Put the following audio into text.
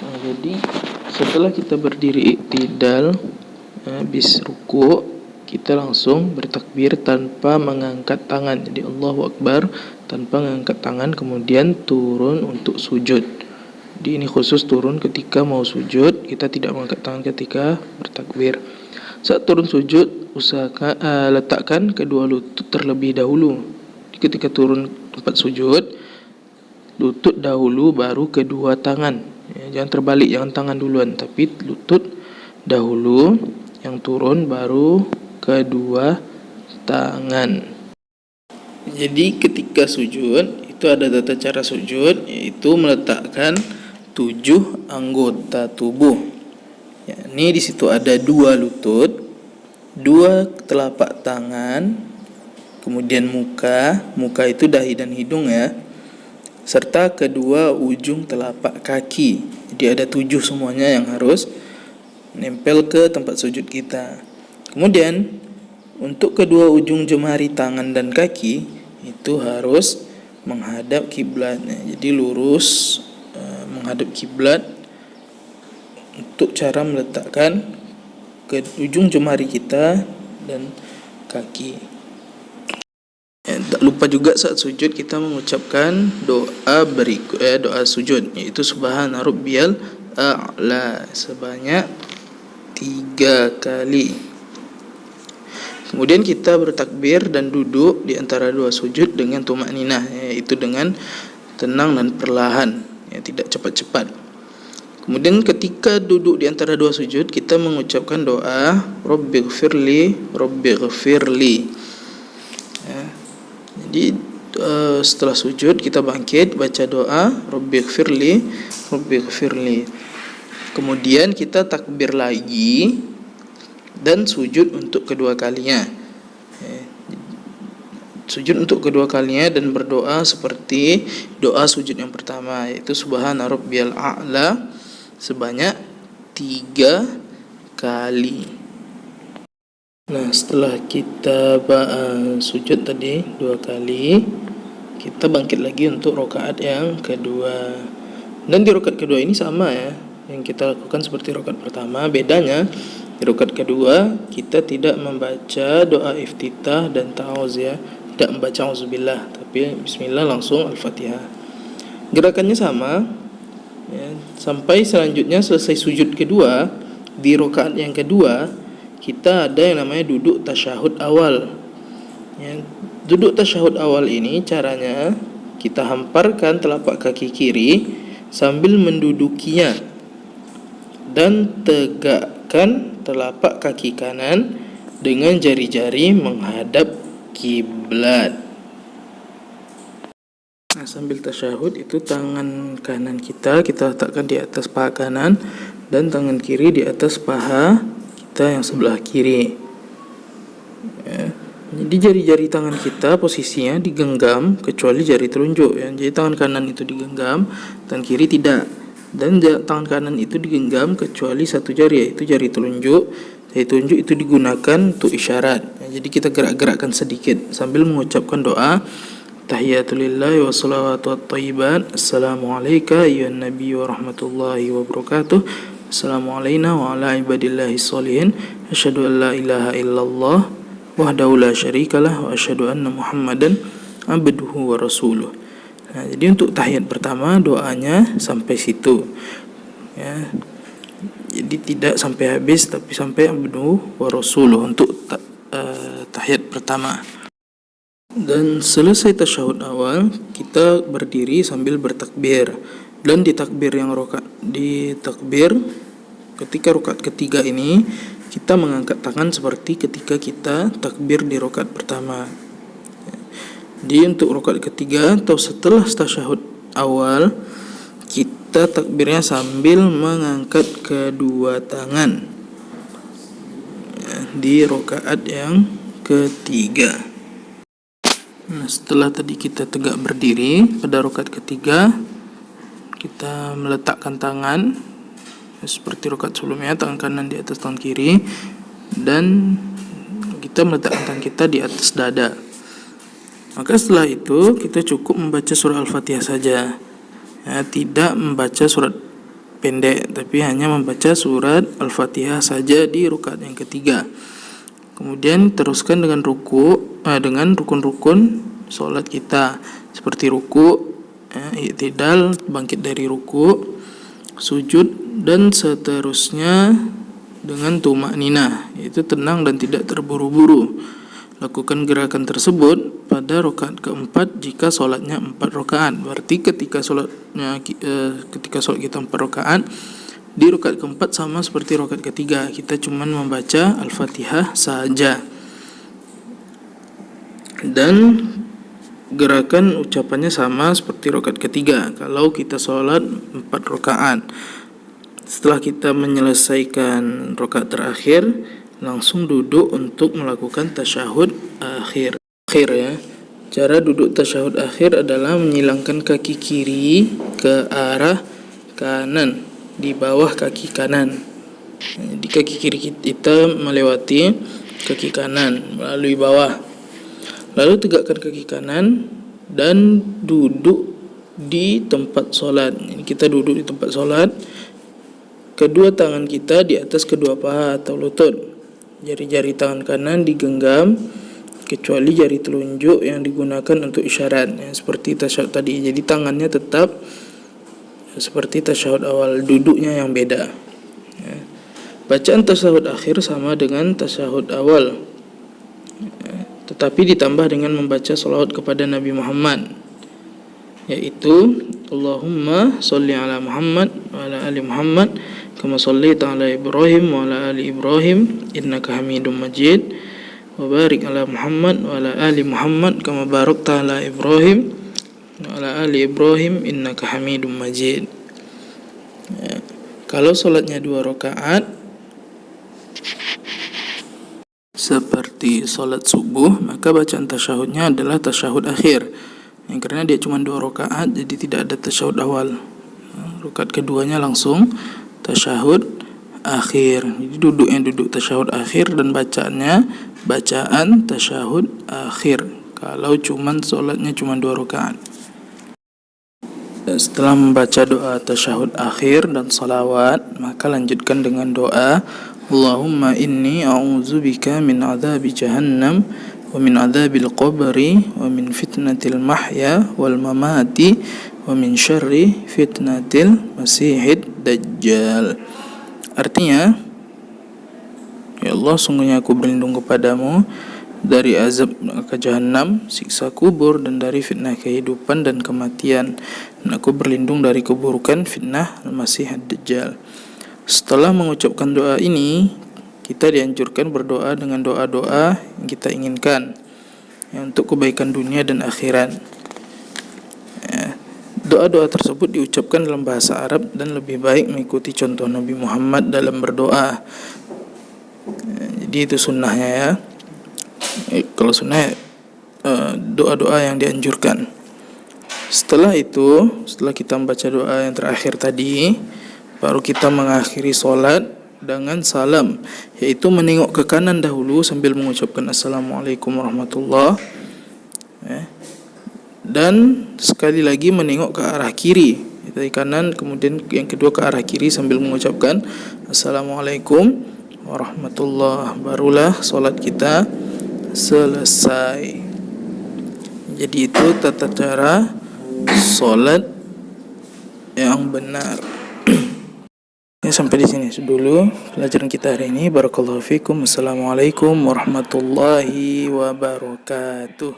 Jadi setelah kita berdiri iktidal, habis ruku', kita langsung bertakbir tanpa mengangkat tangan. Jadi Allahu Akbar tanpa mengangkat tangan, kemudian turun untuk sujud. Jadi ini khusus turun ketika mau sujud, kita tidak mengangkat tangan ketika bertakbir. Saat turun sujud, usahakan letakkan kedua lutut terlebih dahulu. Jadi ketika turun tempat sujud, lutut dahulu baru kedua tangan. Jangan terbalik, jangan tangan duluan, tapi lutut dahulu, yang turun baru kedua tangan. Jadi ketika sujud itu ada tata cara sujud, yaitu meletakkan 7 anggota tubuh. Ini di situ ada 2 lutut, 2 telapak tangan, kemudian muka itu dahi dan hidung ya, serta kedua ujung telapak kaki. Jadi ada 7 semuanya yang harus nempel ke tempat sujud kita. Kemudian untuk kedua ujung jemari tangan dan kaki itu harus menghadap kiblat. Jadi lurus menghadap kiblat untuk cara meletakkan ke ujung jemari kita dan kaki. Tak lupa juga saat sujud kita mengucapkan doa doa sujud, yaitu Subhana Rabbiyal A'la sebanyak 3 kali. Kemudian kita bertakbir dan duduk di antara 2 sujud dengan tumakninah, yaitu dengan tenang dan perlahan, tidak cepat-cepat. Kemudian ketika duduk di antara 2 sujud, kita mengucapkan doa Rabbighfirli Rabbighfirli. Jadi setelah sujud kita bangkit baca doa Rabbighfirli Rabbighfirli. Kemudian kita takbir lagi dan sujud untuk kedua kalinya. Sujud untuk kedua kalinya dan berdoa seperti doa sujud yang pertama, yaitu Subhana Rabbiyal A'la sebanyak 3 kali. Nah, setelah kita sujud tadi 2 kali, kita bangkit lagi untuk rakaat yang kedua. Dan di rakaat kedua ini sama ya, yang kita lakukan seperti rakaat pertama. Bedanya di rakaat kedua kita tidak membaca doa iftitah dan ta'awuz ya, tidak membaca auzubillah, tapi bismillah langsung al-Fatihah. Gerakannya sama ya, sampai selanjutnya selesai sujud kedua. Di rakaat yang kedua kita ada yang namanya duduk tasyahud awal ya. Duduk tasyahud awal ini caranya kita hamparkan telapak kaki kiri sambil mendudukinya dan tegakkan telapak kaki kanan dengan jari-jari menghadap kiblat. Nah, sambil tasyahud itu tangan kanan kita letakkan di atas paha kanan dan tangan kiri di atas paha kita yang sebelah kiri ya. Jadi jari-jari tangan kita posisinya digenggam kecuali jari telunjuk ya. Jadi tangan kanan itu digenggam, tangan kiri tidak. Dan tangan kanan itu digenggam kecuali satu jari, yaitu jari telunjuk. Jari telunjuk itu digunakan untuk isyarat ya. Jadi kita gerak-gerakkan sedikit sambil mengucapkan doa Tahiyatulillahi wa salawatu wa tayyiban. Assalamualaikum ayyuhan nabi wa rahmatullahi wa barakatuh. Assalamualaikum wa ala ibadillahi sholihin. Asyhadu an la ilaha illallah wahdahu la syarikalah wa asyhadu anna Muhammadan abduhu wa rasuluh. Nah, jadi untuk tahiyat pertama doanya sampai situ ya. Jadi tidak sampai habis, tapi sampai abduhu wa rasuluh untuk tahiyat pertama. Dan selesai tasyahud awal, kita berdiri sambil bertakbir. Dan di takbir ketika rakaat ketiga ini kita mengangkat tangan seperti ketika kita takbir di rakaat pertama. Jadi untuk rakaat ketiga atau setelah tasyahud awal, kita takbirnya sambil mengangkat kedua tangan di rakaat yang ketiga. Nah, setelah tadi kita tegak berdiri pada rakaat ketiga, kita meletakkan tangan seperti rakaat sebelumnya, tangan kanan di atas tangan kiri, dan kita meletakkan tangan kita di atas dada. Maka setelah itu kita cukup membaca surah Al-Fatihah saja ya, tidak membaca surat pendek, tapi hanya membaca surat Al-Fatihah saja di rakaat yang ketiga. Kemudian teruskan dengan dengan rukun-rukun solat kita, seperti ruku, i'tidal, bangkit dari ruku, sujud, dan seterusnya dengan tumakninah, yaitu tenang dan tidak terburu-buru. Lakukan gerakan tersebut pada rakaat keempat jika solatnya 4 rakaat. Berarti ketika solat kita 4 rakaat, di rakaat keempat sama seperti rakaat ketiga, kita cuma membaca Al-Fatihah saja. Dan gerakan ucapannya sama seperti rakaat ketiga kalau kita solat 4 rakaat. Setelah kita menyelesaikan rakaat terakhir, langsung duduk untuk melakukan tasyahud akhir ya. Cara duduk tasyahud akhir adalah menyilangkan kaki kiri ke arah kanan, di bawah kaki kanan. Di kaki kiri kita melewati kaki kanan melalui bawah. Lalu tegakkan kaki kanan dan duduk di tempat solat. Ini kita duduk di tempat solat. Kedua tangan kita di atas kedua paha atau lutut. Jari-jari tangan kanan digenggam kecuali jari telunjuk yang digunakan untuk isyarat, seperti tasyahud tadi. Jadi tangannya tetap seperti tasyahud awal, duduknya yang beda. Bacaan tasyahud akhir sama dengan tasyahud awal, tetapi ditambah dengan membaca salawat kepada Nabi Muhammad, yaitu Allahumma sholli ala Muhammad wa ala ali Muhammad kama shallaita ala Ibrahim wa ala ali Ibrahim innaka Hamidum Majid wa barik ala Muhammad wa ala ali Muhammad kama barakta ala Ibrahim wa ala ali Ibrahim innaka Hamidum Majid. Kalau salatnya 2 rakaat seperti salat subuh, maka bacaan tasyahudnya adalah tasyahud akhir. Karena dia cuma 2 rakaat, jadi tidak ada tasyahud awal. Rakaat keduanya langsung tasyahud akhir. Jadi duduk tasyahud akhir dan bacaannya bacaan tasyahud akhir. Kalau solatnya cuma 2 rakaat. Setelah membaca doa tasyahud akhir dan salawat, maka lanjutkan dengan doa Allahumma inni a'udzubika min adzabi jahannam wa min adzabil qabri wa min fitnatil mahya wal mamati wa min syarri fitnatil masihid dajjal. Artinya, ya Allah, sungguhnya aku berlindung kepadamu dari azab neraka jahanam, siksa kubur, dan dari fitnah kehidupan dan kematian. Dan aku berlindung dari keburukan fitnah al-masih ad-dajjal. Setelah mengucapkan doa ini, kita dianjurkan berdoa dengan doa-doa yang kita inginkan, untuk kebaikan dunia dan akhirat. Doa-doa tersebut diucapkan dalam bahasa Arab dan lebih baik mengikuti contoh Nabi Muhammad dalam berdoa. Jadi itu sunnahnya ya. Kalau sunnah doa-doa yang dianjurkan. Setelah kita membaca doa yang terakhir tadi, baru kita mengakhiri solat dengan salam, yaitu menengok ke kanan dahulu sambil mengucapkan Assalamualaikum warahmatullahi wabarakatuh. Dan sekali lagi menengok ke arah kiri dari kanan, kemudian yang kedua ke arah kiri sambil mengucapkan Assalamualaikum warahmatullahi wabarakatuh. Barulah solat kita selesai. Jadi itu tata cara solat yang benar. Sampai di sini dulu pelajaran kita hari ini. Barakallahu fikum. Assalamualaikum warahmatullahi wabarakatuh.